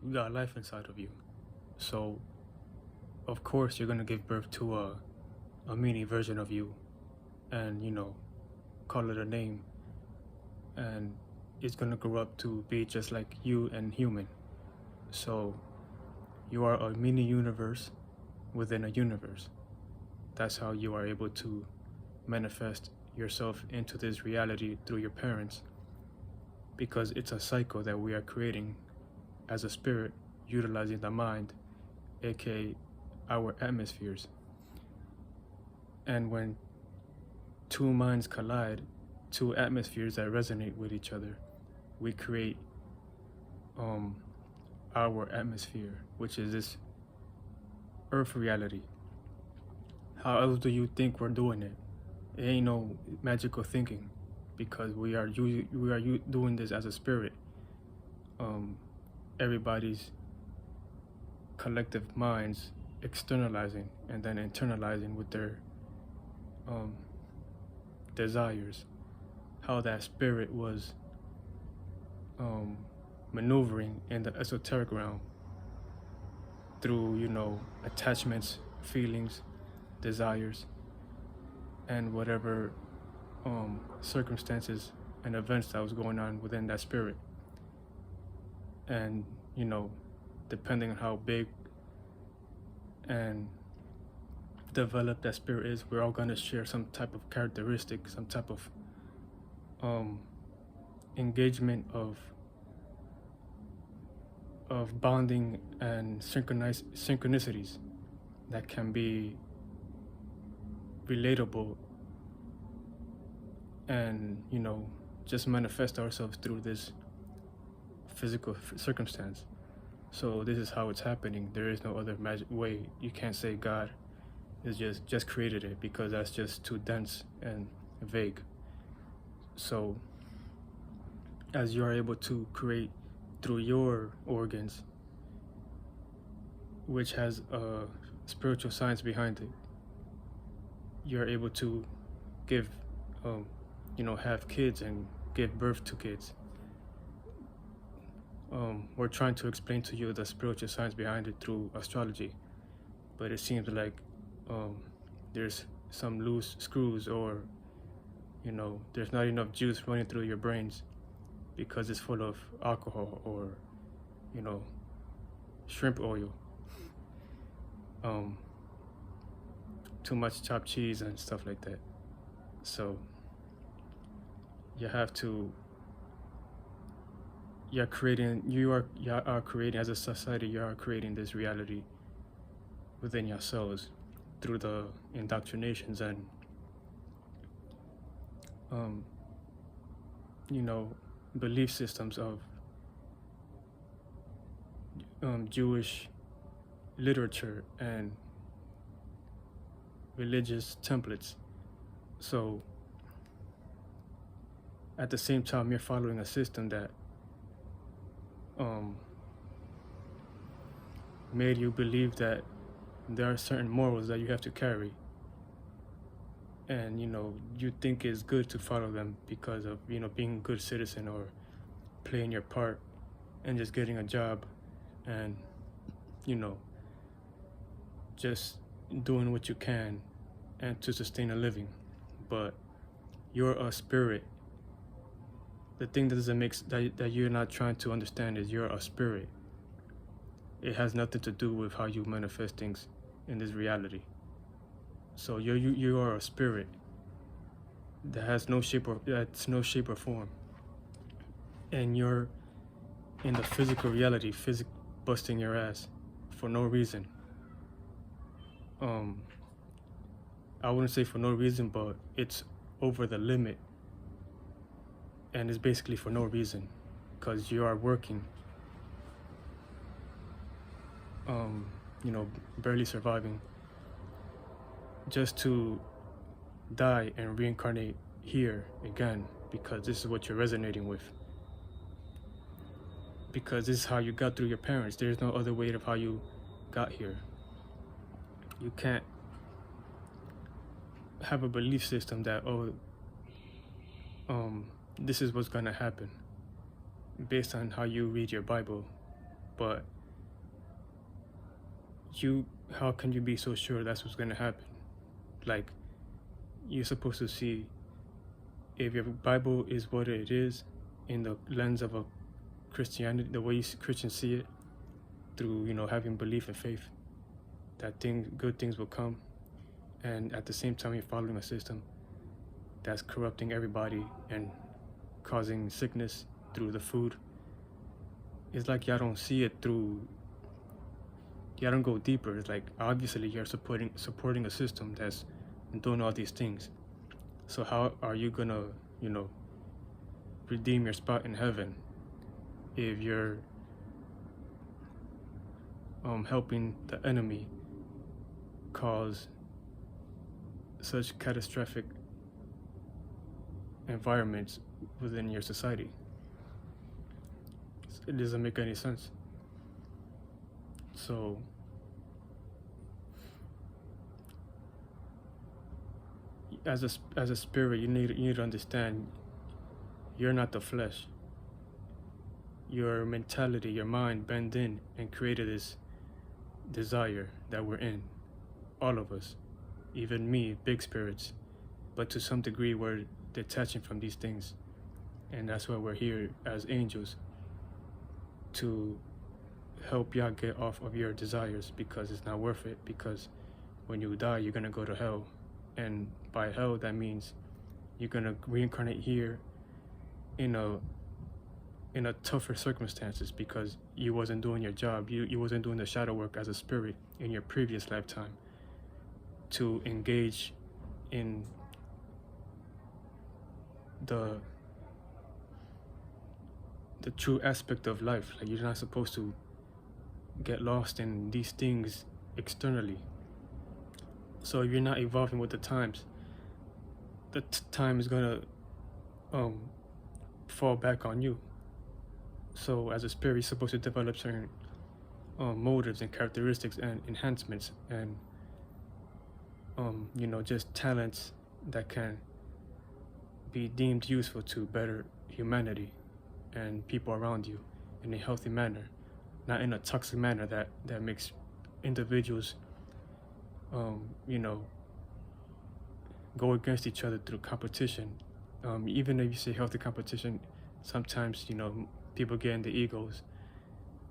you got life inside of you. So of course you're gonna give birth to a mini version of you, and call it a name, and it's gonna grow up to be just like you and human. So you are a mini universe within a universe. That's how you are able to manifest yourself into this reality through your parents, because it's a cycle that we are creating as a spirit, utilizing the mind, aka our atmospheres. And when two minds collide, two atmospheres that resonate with each other, we create our atmosphere, which is this earth reality. How else do you think we're doing it? It ain't no magical thinking, because we are doing this as a spirit. Everybody's collective minds externalizing and then internalizing with their desires. How that spirit was maneuvering in the esoteric realm through attachments, feelings, desires, and whatever circumstances and events that was going on within that spirit. And depending on how big and developed that spirit is, we're all going to share some type of characteristic, some type of engagement of bonding and synchronicities that can be relatable, and just manifest ourselves through this physical circumstance. So this is how it's happening. There is no other magic way. You can't say God is just created it, because that's just too dense and vague. So as you are able to create through your organs, which has a spiritual science behind it, you're able to give have kids and give birth to kids. We're trying to explain to you the spiritual science behind it through astrology, but it seems like there's some loose screws, or there's not enough juice running through your brains because it's full of alcohol or shrimp oil, too much chopped cheese and stuff like that. So you have to you are creating as a society, you are creating this reality within yourselves through the indoctrinations and belief systems of Jewish literature and religious templates. So at the same time, you're following a system that made you believe that there are certain morals that you have to carry, and you think it's good to follow them because of being a good citizen, or playing your part and just getting a job, and just doing what you can and to sustain a living. But you're a spirit. The thing that doesn't make that you're not trying to understand is you're a spirit. It has nothing to do with how you manifest things in this reality. So you are a spirit that has no shape or form, and you're in the physical reality, busting your ass for no reason. I wouldn't say for no reason, but it's over the limit, and it's basically for no reason, because you are working, barely surviving, just to die and reincarnate here again, because this is what you're resonating with, because this is how you got through your parents. There's no other way of how you got here. You can't have a belief system that this is what's gonna happen based on how you read your Bible But how can you be so sure that's what's gonna happen? Like, you're supposed to see if your Bible is what it is in the lens of a Christianity, the way Christians see it, through having belief and faith, that good things will come, and at the same time you're following a system that's corrupting everybody and causing sickness through the food. It's like y'all don't see it through. Y'all don't go deeper. It's like, obviously you're supporting a system that's doing all these things. So how are you gonna, redeem your spot in heaven if you're helping the enemy cause such catastrophic environments within your society? It doesn't make any sense. So as a spirit, you need to understand you're not the flesh. Your mentality, your mind bent in and created this desire that we're in, all of us, even me, big spirits. But to some degree we're detaching from these things, and that's why we're here as angels, to help y'all get off of your desires, because it's not worth it. Because when you die, you're gonna go to hell, and by hell that means you're gonna reincarnate here in a tougher circumstances, because you wasn't doing your job, you wasn't doing the shadow work as a spirit in your previous lifetime to engage in the true aspect of life. Like, you're not supposed to get lost in these things externally. So if you're not evolving with the times, the time is gonna fall back on you. So as a spirit, you're supposed to develop certain motives and characteristics and enhancements, and just talents that can be deemed useful to better humanity and people around you in a healthy manner, not in a toxic manner that makes individuals go against each other through competition. Even if you say healthy competition, sometimes people get in their egos,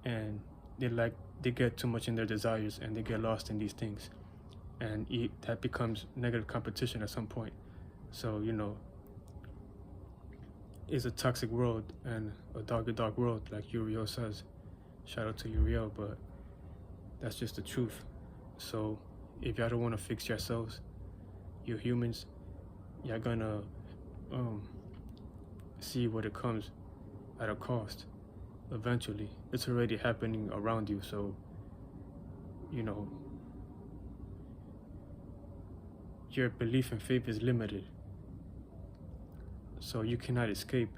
and they get too much in their desires, and they get lost in these things, and that becomes negative competition at some point. So it's a toxic world and a dark world, like Uriel says. Shout out to Uriel, but that's just the truth. So if y'all don't want to fix yourselves, you're humans, y'all gonna see what it comes at a cost eventually. It's already happening around you, so your belief and faith is limited, so you cannot escape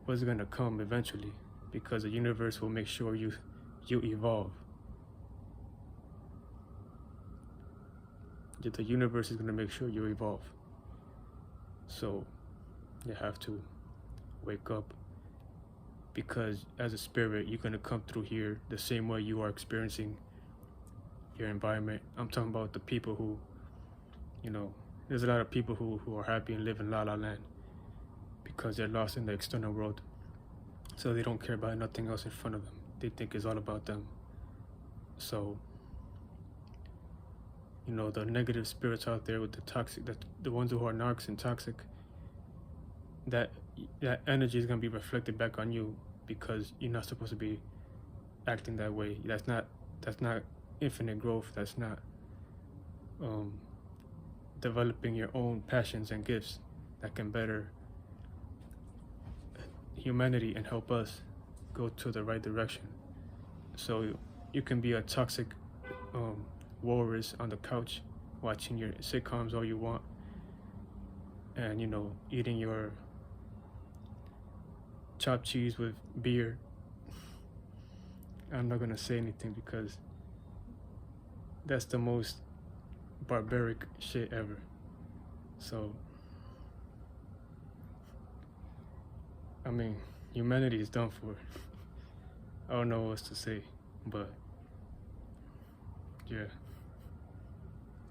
what's gonna come eventually, because the universe will make sure you evolve. The universe is gonna make sure you evolve. So you have to wake up, because as a spirit, you're gonna come through here the same way you are experiencing your environment. I'm talking about the people who, there's a lot of people who are happy and live in La La Land because they're lost in the external world. So they don't care about nothing else in front of them. They think it's all about them. So, the negative spirits out there with the toxic, the ones who are narcs and toxic, that energy is going to be reflected back on you, because you're not supposed to be acting that way. That's not infinite growth. That's not developing your own passions and gifts that can better humanity and help us go to the right direction. So you can be a toxic walrus on the couch watching your sitcoms all you want, and eating your chopped cheese with beer. I'm not gonna say anything because that's the most barbaric shit ever. So humanity is done for. I don't know what else to say, but yeah.